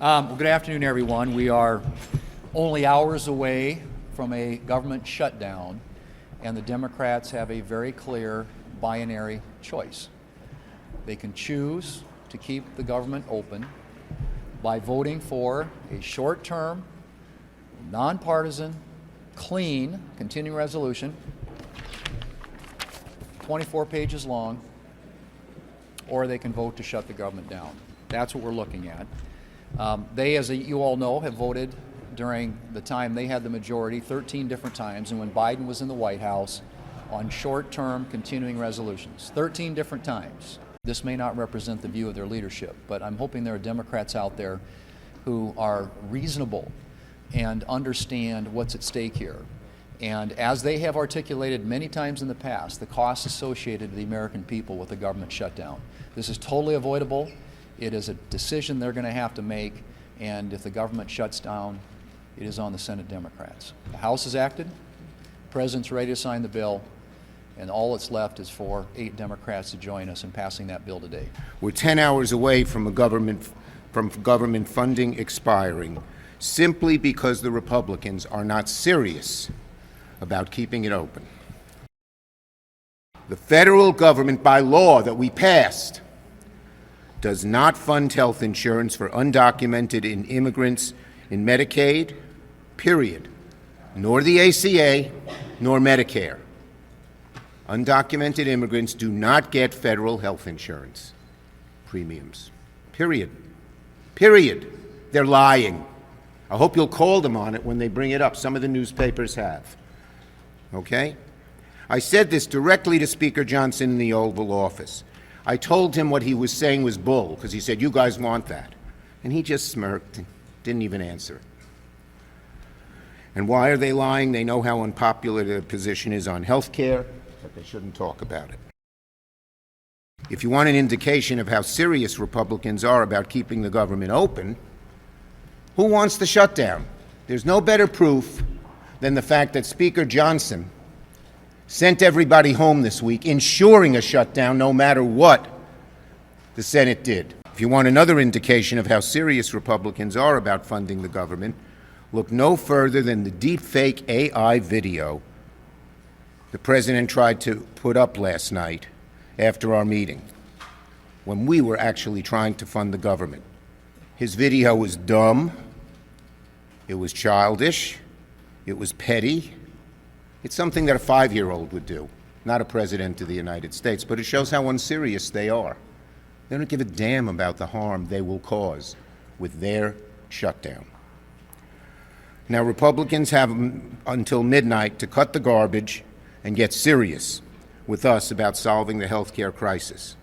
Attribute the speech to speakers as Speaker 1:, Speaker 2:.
Speaker 1: Well, good afternoon, everyone. We are only hours away from a government shutdown, and the Democrats have a very clear binary choice. They can choose to keep the government open by voting for a short-term, nonpartisan, clean, continuing resolution, 24 pages long, or they can vote to shut the government down. That's what we're looking at. They, as you all know, have voted during the time they had the majority 13 different times, and when Biden was in the White House, on short-term continuing resolutions, 13 different times. This may not represent the view of their leadership, but I'm hoping there are Democrats out there who are reasonable and understand what's at stake here. And as they have articulated many times in the past, the costs associated to the American people with the government shutdown. This is totally avoidable. It is a decision they're going to have to make, and if the government shuts down, it is on the Senate Democrats. The House has acted, the President's ready to sign the bill, and all that's left is for 8 Democrats to join us in passing that bill today.
Speaker 2: We're 10 hours away from government funding expiring simply because the Republicans are not serious about keeping it open. The federal government, by law that we passed, does not fund health insurance for undocumented immigrants in Medicaid, period, nor the ACA, nor Medicare. Undocumented immigrants do not get federal health insurance premiums, period. Period. They're lying. I hope you'll call them on it when they bring it up. Some of the newspapers have. Okay? I said this directly to Speaker Johnson in the Oval Office. I told him what he was saying was bull, because he said, "You guys want that." And he just smirked and didn't even answer it. And why are they lying? They know how unpopular their position is on health care, but they shouldn't talk about it. If you want an indication of how serious Republicans are about keeping the government open, who wants the shutdown? There's no better proof than the fact that Speaker Johnson sent everybody home this week, ensuring a shutdown no matter what the Senate did. If you want another indication of how serious Republicans are about funding the government, look no further than the deepfake AI video the President tried to put up last night after our meeting, when we were actually trying to fund the government. His video was dumb, it was childish, it was petty. It's something that a 5-year-old would do, not a president of the United States, but it shows how unserious they are. They don't give a damn about the harm they will cause with their shutdown. Now, Republicans have until midnight to cut the garbage and get serious with us about solving the health care crisis.